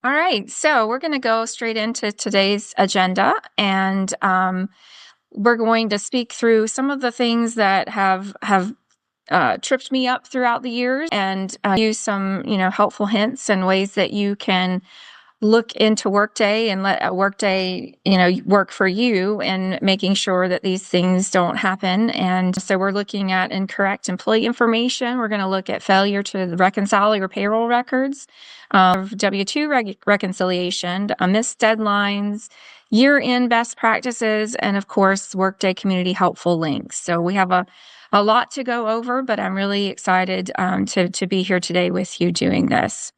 All right, so we're going to go straight into today's agenda, and we're going to speak through some of the things that have tripped me up throughout the years, and use some helpful hints and ways that you can look into Workday and let Workday, work for you and making sure that these things don't happen. And so we're looking at incorrect employee information. We're going to look at failure to reconcile your payroll records, W-2 reconciliation, missed deadlines, year-end best practices, and of course, Workday community helpful links. So we have a lot to go over, but I'm really excited to be here today with you doing this.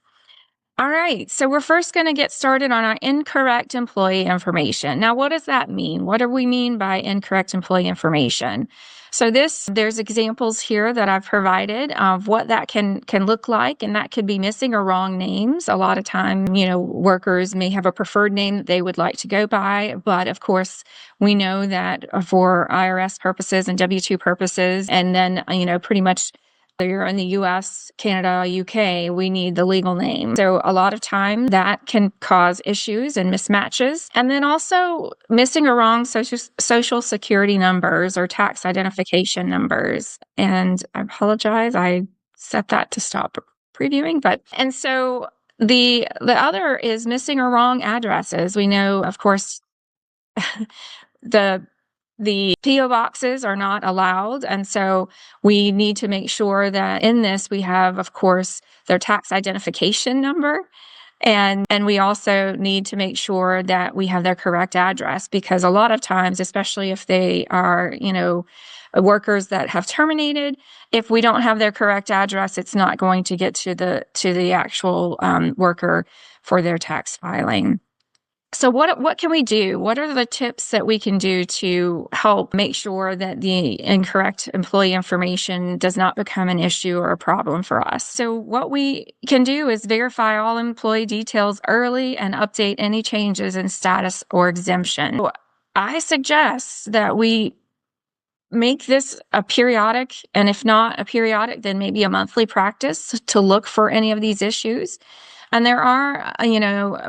All right, so we're first going to get started on our incorrect employee information. Now, what does that mean? What do we mean by incorrect employee information? So there's examples here that I've provided of what that can look like, and that could be missing or wrong names. A lot of time, workers may have a preferred name that they would like to go by, but of course, we know that for IRS purposes and W-2 purposes, and then, pretty much whether you're in the US, Canada, UK, we need the legal name. So a lot of time that can cause issues and mismatches. And then also missing or wrong social security numbers or tax identification numbers. And I apologize, I set that to stop previewing. And so the other is missing or wrong addresses. We know, of course, the PO boxes are not allowed. And so we need to make sure that in this we have, of course, their tax identification number. And we also need to make sure that we have their correct address, because a lot of times, especially if they are, workers that have terminated, if we don't have their correct address, it's not going to get to the actual worker for their tax filing. So what can we do? What are the tips that we can do to help make sure that the incorrect employee information does not become an issue or a problem for us? So what we can do is verify all employee details early and update any changes in status or exemption. So I suggest that we make this a periodic, and if not a periodic, then maybe a monthly practice to look for any of these issues. And there are,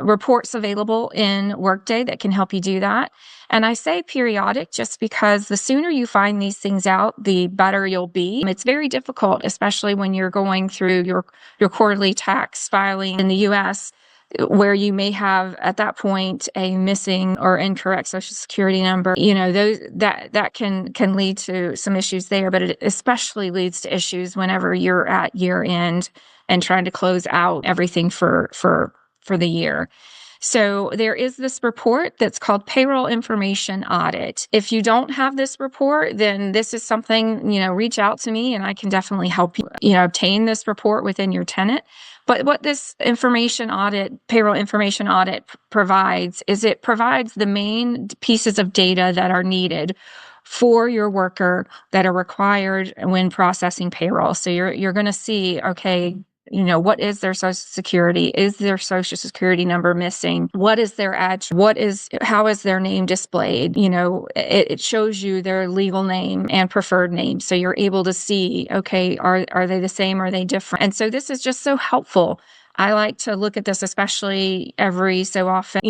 reports available in Workday that can help you do that. And I say periodic just because the sooner you find these things out, the better you'll be. It's very difficult, especially when you're going through your quarterly tax filing in the US, where you may have at that point a missing or incorrect social security number. That can lead to some issues there, but it especially leads to issues whenever you're at year end and trying to close out everything for the year. So there is this report that's called Payroll Information Audit. If you don't have this report, then this is something, reach out to me and I can definitely help you, obtain this report within your tenant. But what this payroll information audit provides is it provides the main pieces of data that are needed for your worker that are required when processing payroll. So you're going to see, okay, what is their social security? Is their social security number missing? What is their address? How is their name displayed? It shows you their legal name and preferred name. So you're able to see, okay, are they the same? Are they different? And so this is just so helpful. I like to look at this, especially every so often,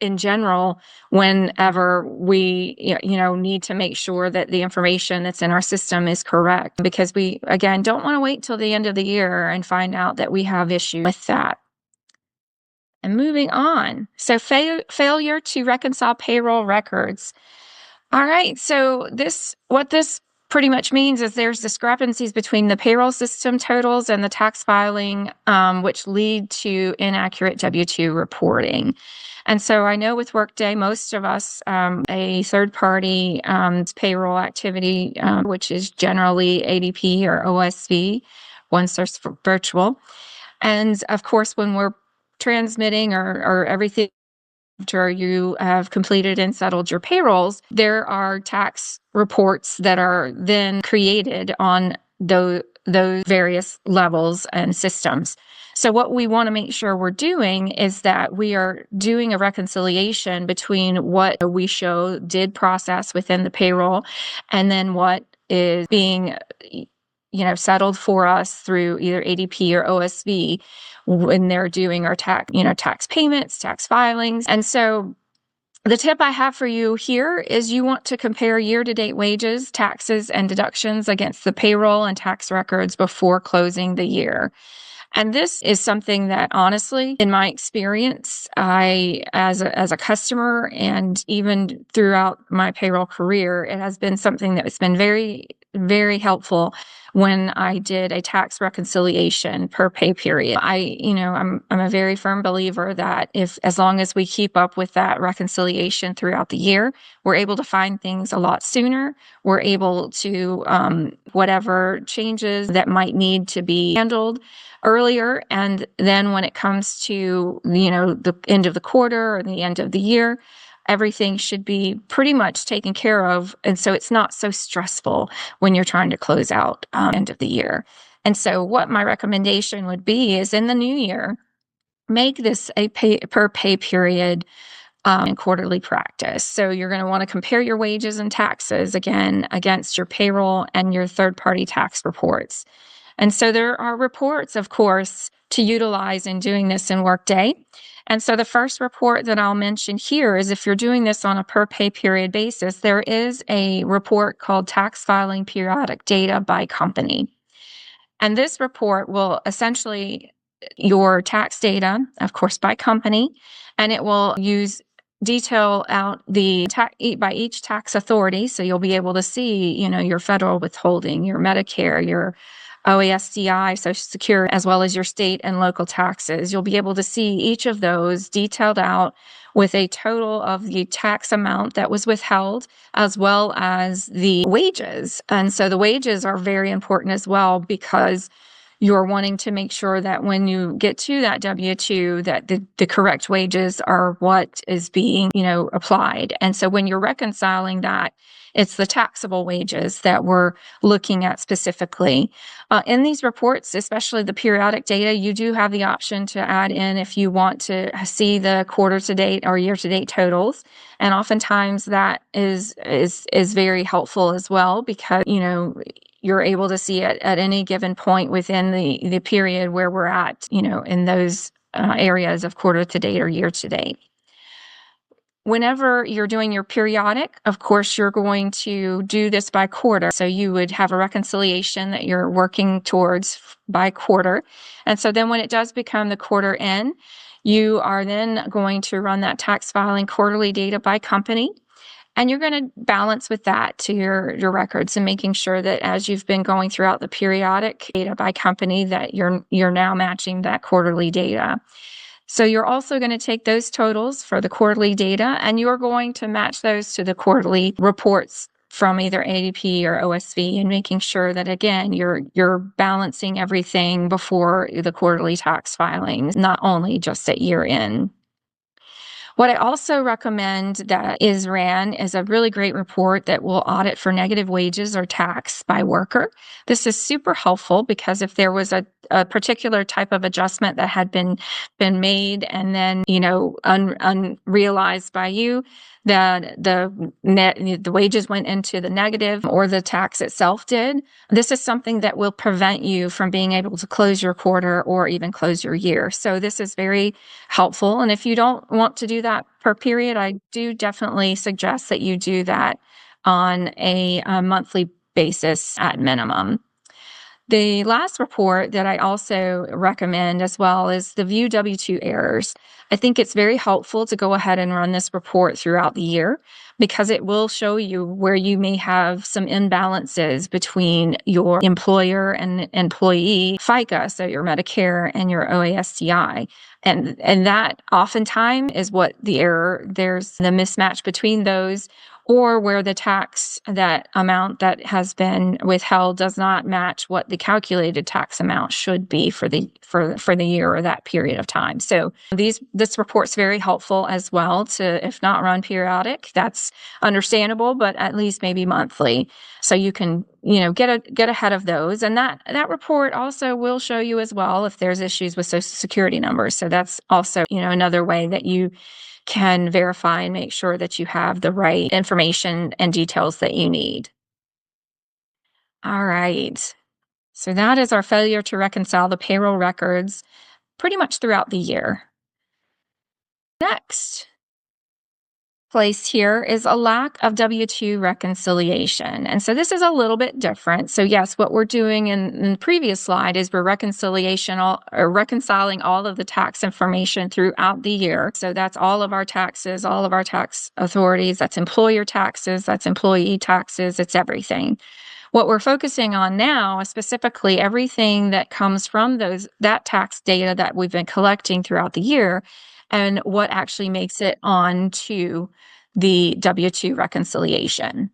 in general, whenever we, need to make sure that the information that's in our system is correct, because we, again, don't want to wait till the end of the year and find out that we have issues with that. And moving on. So failure to reconcile payroll records. All right. So what this pretty much means is there's discrepancies between the payroll system totals and the tax filing, which lead to inaccurate W-2 reporting. And so I know with Workday, most of us, a third-party payroll activity, which is generally ADP or OSV, OneSource Virtual. And of course, when we're transmitting or everything after you have completed and settled your payrolls, there are tax reports that are then created on those various levels and systems. So what we want to make sure we're doing is that we are doing a reconciliation between what we did process within the payroll and then what is being settled for us through either ADP or OSV when they're doing our tax payments, tax filings. And so the tip I have for you here is you want to compare year-to-date wages, taxes, and deductions against the payroll and tax records before closing the year. And this is something that honestly, in my experience, as a customer and even throughout my payroll career, it has been something that has been very, very helpful when I did a tax reconciliation per pay period. I'm a very firm believer that as long as we keep up with that reconciliation throughout the year, we're able to find things a lot sooner. We're able to, whatever changes that might need to be handled earlier. And then when it comes to, the end of the quarter or the end of the year, everything should be pretty much taken care of. And so it's not so stressful when you're trying to close out end of the year. And so what my recommendation would be is in the new year, make this a per pay period and quarterly practice. So you're going to want to compare your wages and taxes again against your payroll and your third-party tax reports. And so there are reports, of course, to utilize in doing this in Workday. And so the first report that I'll mention here is if you're doing this on a per pay period basis, there is a report called Tax Filing Periodic Data by Company. And this report will essentially your tax data, of course, by company, and it will detail out by each tax authority. So you'll be able to see, your federal withholding, your Medicare, your OASDI, Social Security, as well as your state and local taxes. You'll be able to see each of those detailed out with a total of the tax amount that was withheld, as well as the wages. And so the wages are very important as well because you're wanting to make sure that when you get to that W-2, that the correct wages are what is being, applied. And so when you're reconciling that, it's the taxable wages that we're looking at specifically. In these reports, especially the periodic data, you do have the option to add in if you want to see the quarter to date or year to date totals. And oftentimes that is very helpful as well because, you're able to see it at any given point within the period where we're at, in those areas of quarter to date or year to date. Whenever you're doing your periodic, of course, you're going to do this by quarter. So you would have a reconciliation that you're working towards by quarter. And so then when it does become the quarter end, you are then going to run that tax filing quarterly data by company. And you're going to balance with that to your records and making sure that as you've been going throughout the periodic data by company that you're now matching that quarterly data. So you're also going to take those totals for the quarterly data and you're going to match those to the quarterly reports from either ADP or OSV and making sure that, again, you're balancing everything before the quarterly tax filings, not only just at year end. What I also recommend that is ran is a really great report that will audit for negative wages or tax by worker. This is super helpful because if there was a particular type of adjustment that had been made and then, unrealized by you, that the wages went into the negative or the tax itself did, this is something that will prevent you from being able to close your quarter or even close your year. So this is very helpful. And if you don't want to do that per period, I do definitely suggest that you do that on a monthly basis at minimum. The last report that I also recommend as well is the View W-2 errors. I think it's very helpful to go ahead and run this report throughout the year because it will show you where you may have some imbalances between your employer and employee FICA, so your Medicare and your OASDI. And that oftentimes is what the error, there's the mismatch between those, or where the tax, that amount that has been withheld does not match what the calculated tax amount should be for the year or that period of time. So this report's very helpful as well to, if not run periodic, that's understandable, but at least maybe monthly. So you can, get ahead of those. And that report also will show you as well if there's issues with Social Security numbers. So that's also, another way that you can verify and make sure that you have the right information and details that you need. All right. So that is our failure to reconcile the payroll records pretty much throughout the year. Next place here is a lack of W-2 reconciliation. And so this is a little bit different. So yes, what we're doing in the previous slide is we're reconciling all of the tax information throughout the year. So that's all of our taxes, all of our tax authorities, that's employer taxes, that's employee taxes, it's everything. What we're focusing on now is specifically everything that comes from that tax data that we've been collecting throughout the year and what actually makes it onto the W-2 reconciliation.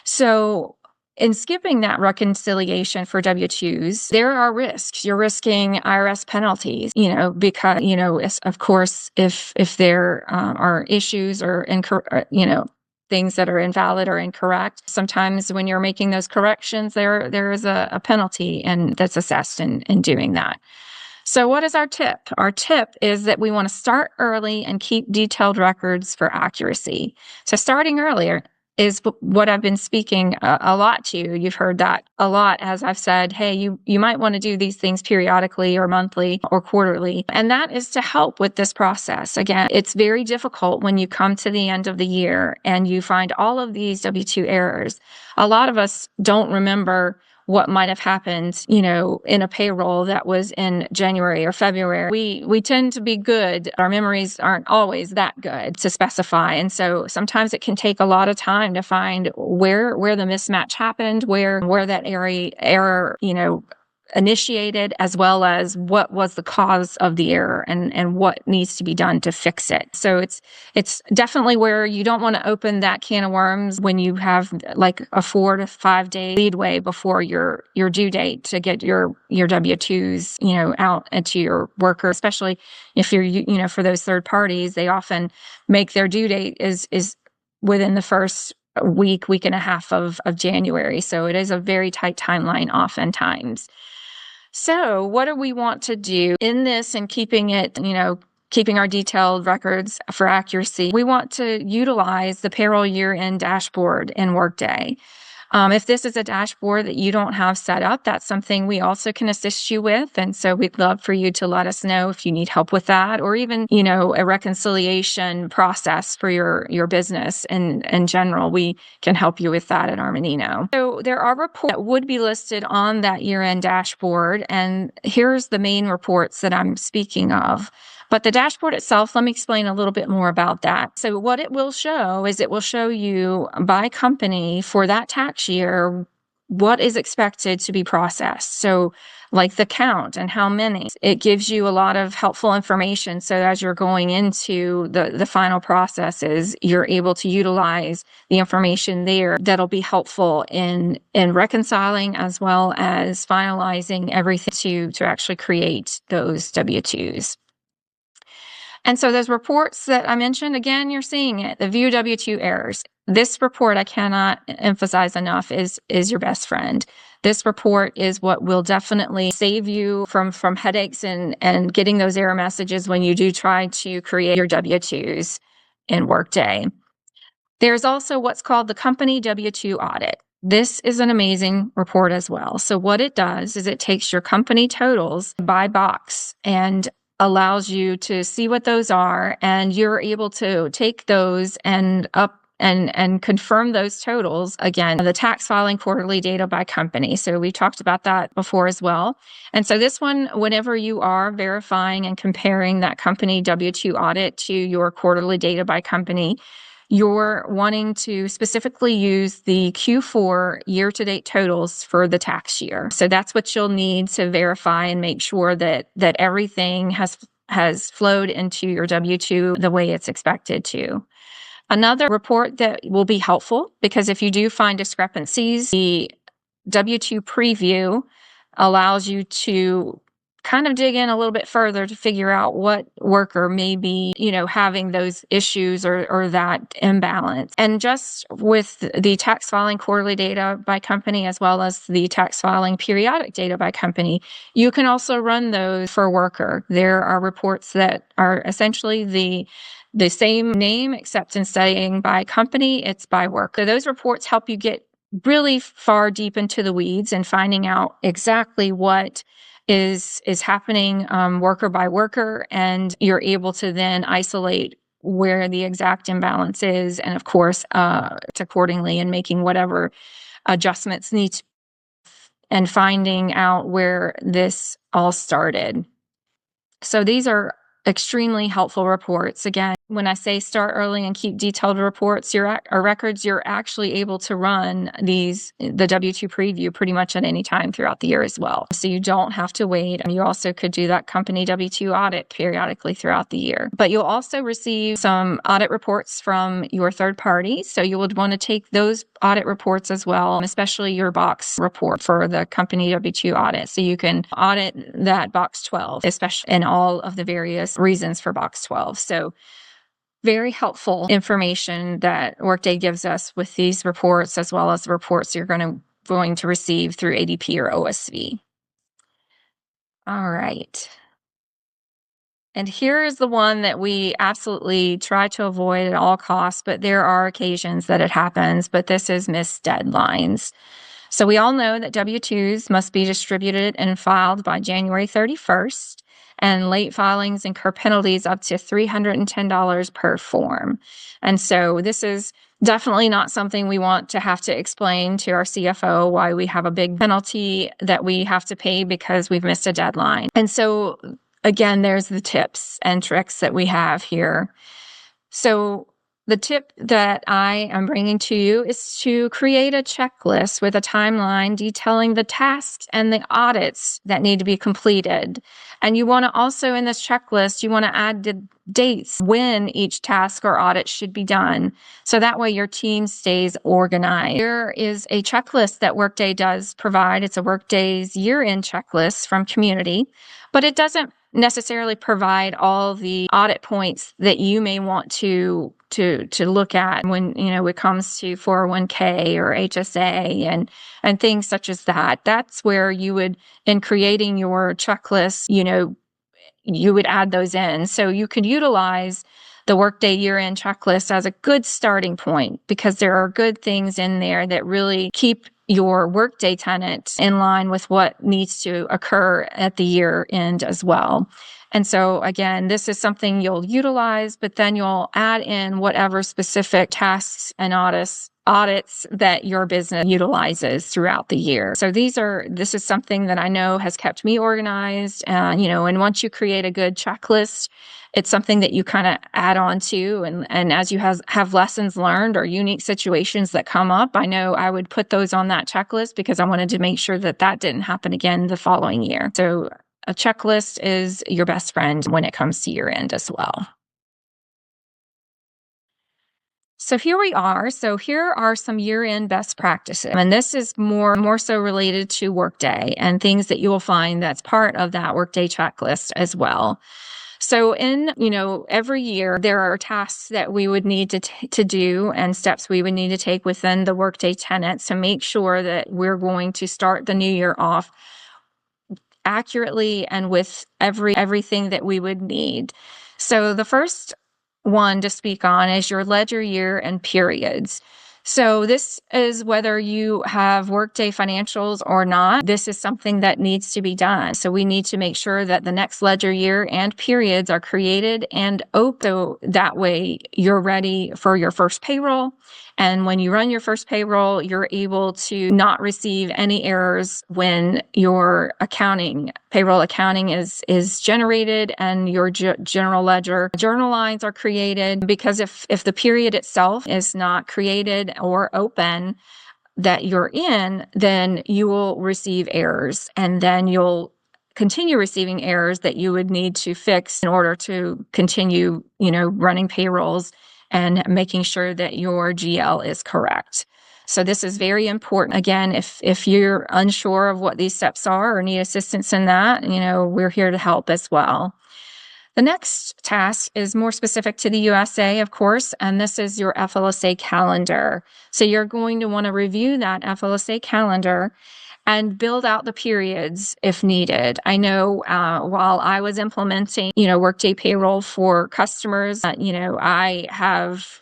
So in skipping that reconciliation for W-2s, there are risks. You're risking IRS penalties, because, of course, if there are issues or things that are invalid or incorrect. Sometimes when you're making those corrections, there is a penalty and that's assessed in doing that. So what is our tip? Our tip is that we want to start early and keep detailed records for accuracy. So starting earlier is what I've been speaking a lot to. You've heard that a lot as I've said, hey, you might want to do these things periodically or monthly or quarterly. And that is to help with this process. Again, it's very difficult when you come to the end of the year and you find all of these W-2 errors. A lot of us don't remember what might have happened, in a payroll that was in January or February. We tend to be good. Our memories aren't always that good to specify. And so sometimes it can take a lot of time to find where the mismatch happened, where that error, initiated, as well as what was the cause of the error and what needs to be done to fix it. So it's definitely where you don't want to open that can of worms when you have like a 4 to 5 day leadway before your due date to get your W-2s, out to your worker, especially if you're, for those third parties, they often make their due date is within the first week and a half of January. So it is a very tight timeline oftentimes. So what do we want to do in this and keeping our detailed records for accuracy? We want to utilize the payroll year-end dashboard in Workday. If this is a dashboard that you don't have set up, that's something we also can assist you with. And so we'd love for you to let us know if you need help with that, or even, a reconciliation process for your business. And in general, we can help you with that at Armanino. So there are reports that would be listed on that year-end dashboard. And here's the main reports that I'm speaking of. But the dashboard itself, let me explain a little bit more about that. So what it will show is it will show you by company for that tax year what is expected to be processed. So like the count and how many. It gives you a lot of helpful information. So as you're going into the final processes, you're able to utilize the information there that'll be helpful in reconciling as well as finalizing everything to actually create those W-2s. And so those reports that I mentioned, again, you're seeing it, the view W-2 errors. This report, I cannot emphasize enough, is your best friend. This report is what will definitely save you from headaches and getting those error messages when you do try to create your W-2s in Workday. There's also what's called the company W-2 audit. This is an amazing report as well. So what it does is it takes your company totals by box and allows you to see what those are, and you're able to take those and confirm those totals. Again, the tax filing quarterly data by company. So we talked about that before as well. And so this one, whenever you are verifying and comparing that company W-2 audit to your quarterly data by company, you're wanting to specifically use the Q4 year-to-date totals for the tax year. So that's what you'll need to verify and make sure that everything has flowed into your W-2 the way it's expected to. Another report that will be helpful, because if you do find discrepancies, the W-2 preview allows you to kind of dig in a little bit further to figure out what worker may be, having those issues or that imbalance. And just with the tax filing quarterly data by company, as well as the tax filing periodic data by company, you can also run those for worker. There are reports that are essentially the same name, except instead of by company, it's by worker. So those reports help you get really far deep into the weeds and finding out exactly what is happening worker by worker, and you're able to then isolate where the exact imbalance is, and of course accordingly, and making whatever adjustments need to, and finding out where this all started. So these are extremely helpful reports. Again, when I say start early and keep detailed reports, or records, you're actually able to run the W-2 preview pretty much at any time throughout the year as well. So you don't have to wait. You also could do that company W-2 audit periodically throughout the year. But you'll also receive some audit reports from your third party. So you would want to take those audit reports as well, especially your box report for the company W-2 audit. So you can audit that box 12, especially in all of the various reasons for box 12. So very helpful information that Workday gives us with these reports, as well as the reports you're going to receive through ADP or OSV. All right. And here is the one that we absolutely try to avoid at all costs, but there are occasions that it happens, but this is missed deadlines. So we all know that W-2s must be distributed and filed by January 31st, and late filings incur penalties up to $310 per form. And so this is definitely not something we want to have to explain to our CFO why we have a big penalty that we have to pay because we've missed a deadline. And so again, there's the tips and tricks that we have here. So the tip that I am bringing to you is to create a checklist with a timeline detailing the tasks and the audits that need to be completed. And you want to also, in this checklist, you want to add the dates when each task or audit should be done. So that way your team stays organized. There is a checklist that Workday does provide. It's a Workday's year-end checklist from Community, but it doesn't necessarily provide all the audit points that you may want to look at when it comes to 401k or HSA and things such as that. That's where you would, in creating your checklist, you would add those in. So you could utilize the Workday year-end checklist as a good starting point, because there are good things in there that really keep your Workday tenant in line with what needs to occur at the year end as well. And so again, this is something you'll utilize, but then you'll add in whatever specific tasks and audits that your business utilizes throughout the year. So this is something that I know has kept me organized. And once you create a good checklist, it's something that you kind of add on to. And as you have lessons learned or unique situations that come up, I know I would put those on that checklist because I wanted to make sure that didn't happen again the following year. So a checklist is your best friend when it comes to year end as well. So here we are. So here are some year-end best practices. And this is more so related to Workday and things that you will find that's part of that Workday checklist as well. So every year there are tasks that we would need to do and steps we would need to take within the Workday tenant to make sure that we're going to start the new year off accurately and with everything that we would need. So the first one to speak on is your ledger year and periods. So this is whether you have Workday financials or not. This is something that needs to be done. So we need to make sure that the next ledger year and periods are created and open. So that way you're ready for your first payroll. And when you run your first payroll, you're able to not receive any errors when your payroll accounting is generated and your general ledger journal lines are created. Because if the period itself is not created or open that you're in, then you will receive errors, and then you'll continue receiving errors that you would need to fix in order to continue, running payrolls and making sure that your GL is correct. So this is very important. Again, if you're unsure of what these steps are or need assistance in that, we're here to help as well. The next task is more specific to the USA, of course, and this is your FLSA calendar. So you're going to want to review that FLSA calendar and build out the periods if needed. I know while I was implementing, Workday Payroll for customers, I have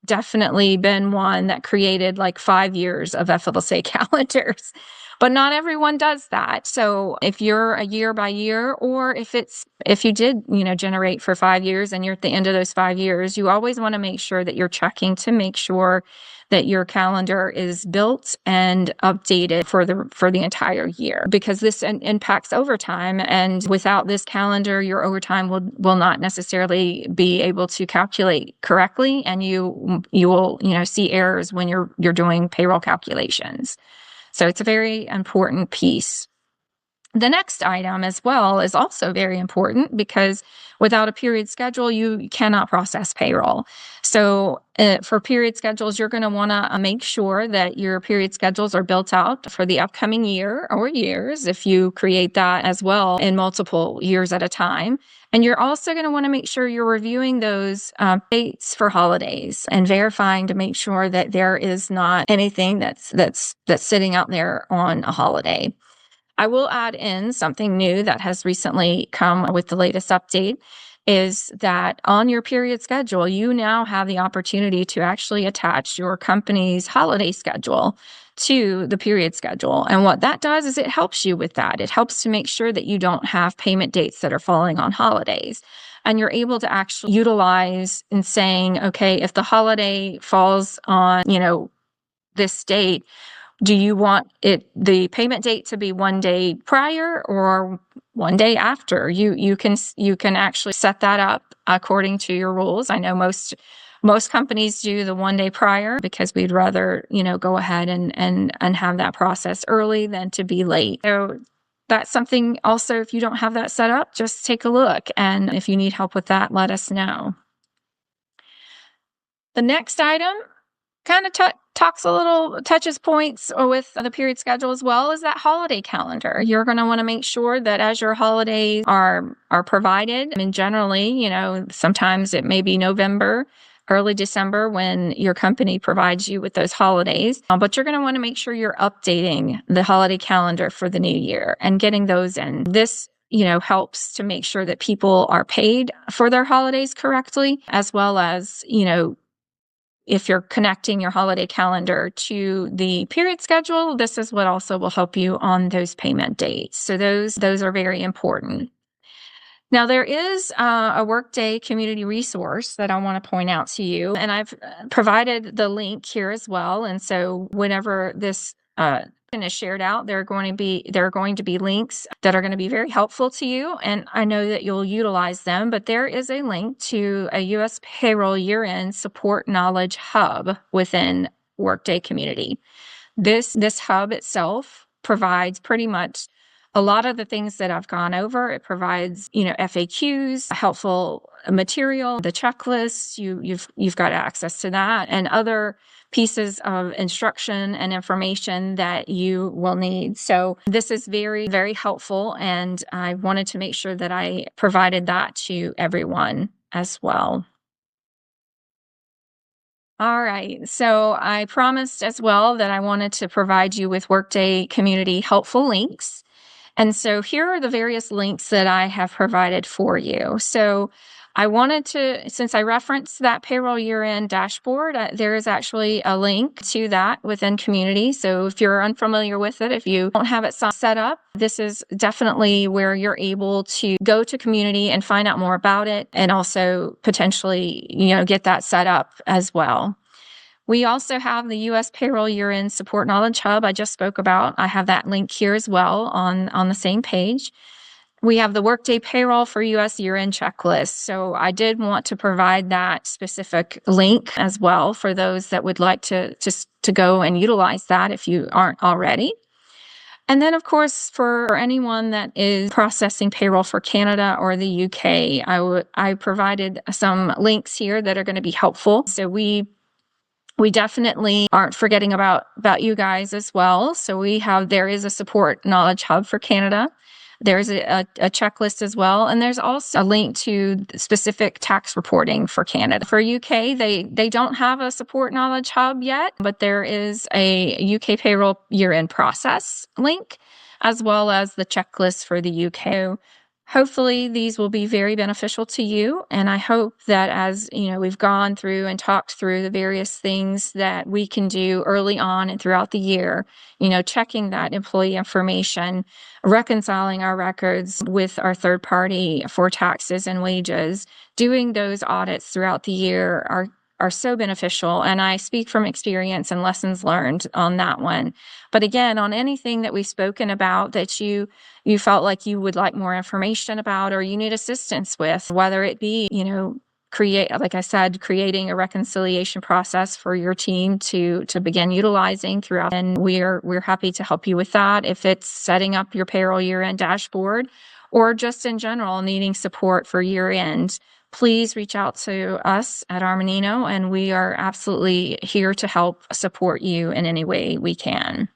definitely been one that created like 5 years of FLSA calendars. But not everyone does that. So if you're a year by year, or if you did, generate for 5 years and you're at the end of those 5 years, you always want to make sure that you're checking to make sure that your calendar is built and updated for the entire year, because this impacts overtime. And without this calendar, your overtime will not necessarily be able to calculate correctly, and you will see errors when you're doing payroll calculations. So it's a very important piece. The next item as well is also very important, because without a period schedule, you cannot process payroll. So for period schedules, you're going to want to make sure that your period schedules are built out for the upcoming year or years, if you create that as well in multiple years at a time. And you're also going to want to make sure you're reviewing those dates for holidays and verifying to make sure that there is not anything that's sitting out there on a holiday. I will add in something new that has recently come with the latest update, is that on your period schedule, you now have the opportunity to actually attach your company's holiday schedule to the period schedule. And what that does is it helps you with that. It helps to make sure that you don't have payment dates that are falling on holidays. And you're able to actually utilize in saying, okay, if the holiday falls on, this date, do you want the payment date to be 1 day prior or 1 day after? You can actually set that up according to your rules. I know most companies do the 1 day prior, because we'd rather go ahead and have that process early than to be late. So that's something also, if you don't have that set up, just take a look. And if you need help with that, let us know. The next item kind of touches points with the period schedule as well, as that holiday calendar. You're going to want to make sure that as your holidays are provided, generally, sometimes it may be November, early December when your company provides you with those holidays, but you're going to want to make sure you're updating the holiday calendar for the new year and getting those in. This helps to make sure that people are paid for their holidays correctly, as well as, if you're connecting your holiday calendar to the period schedule, this is what also will help you on those payment dates. So those are very important. Now, there is a Workday community resource that I want to point out to you, and I've provided the link here as well. And so whenever this is shared out, there are going to be links that are going to be very helpful to you, and I know that you'll utilize them. But there is a link to a U.S. Payroll Year-End Support Knowledge Hub within Workday Community. This hub itself provides pretty much a lot of the things that I've gone over. It provides, FAQs, helpful material, the checklists. You've got access to that, and other pieces of instruction and information that you will need. So this is very, very helpful, and I wanted to make sure that I provided that to everyone as well. All right. So I promised as well that I wanted to provide you with Workday community helpful links. And so here are the various links that I have provided for you. So I wanted to, since I referenced that payroll year-end dashboard, there is actually a link to that within Community. So if you're unfamiliar with it, if you don't have it set up, this is definitely where you're able to go to Community and find out more about it, and also potentially, get that set up as well. We also have the U.S. Payroll Year-End Support Knowledge Hub I just spoke about. I have that link here as well on the same page. We have the Workday Payroll for U.S. Year-End Checklist. So I did want to provide that specific link as well for those that would like to go and utilize that if you aren't already. And then, of course, for anyone that is processing payroll for Canada or the UK, I provided some links here that are going to be helpful. So we definitely aren't forgetting about you guys as well. So there is a support knowledge hub for Canada. There's a checklist as well. And there's also a link to specific tax reporting for Canada. For UK, they don't have a support knowledge hub yet, but there is a UK payroll year-end process link, as well as the checklist for the UK. Hopefully these will be very beneficial to you. And I hope that as we've gone through and talked through the various things that we can do early on and throughout the year, checking that employee information, reconciling our records with our third party for taxes and wages, doing those audits throughout the year are so beneficial. And I speak from experience and lessons learned on that one. But again, on anything that we've spoken about that you felt like you would like more information about or you need assistance with, whether it be, like I said, creating a reconciliation process for your team to begin utilizing throughout. And we're happy to help you with that. If it's setting up your payroll year-end dashboard or just in general needing support for year-end, please reach out to us at Armanino, and we are absolutely here to help support you in any way we can.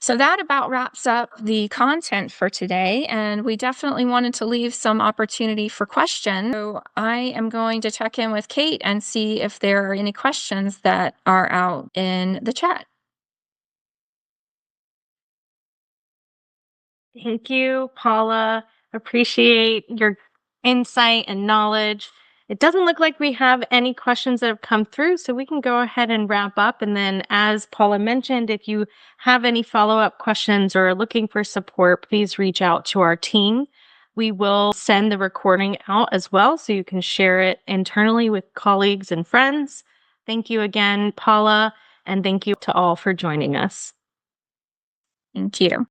So that about wraps up the content for today, and we definitely wanted to leave some opportunity for questions. So I am going to check in with Kate and see if there are any questions that are out in the chat. Thank you, Paula. Appreciate your insight and knowledge. It doesn't look like we have any questions that have come through, so we can go ahead and wrap up. And then, as Paula mentioned, if you have any follow-up questions or are looking for support, please reach out to our team. We will send the recording out as well, so you can share it internally with colleagues and friends. Thank you again, Paula, and thank you to all for joining us. Thank you.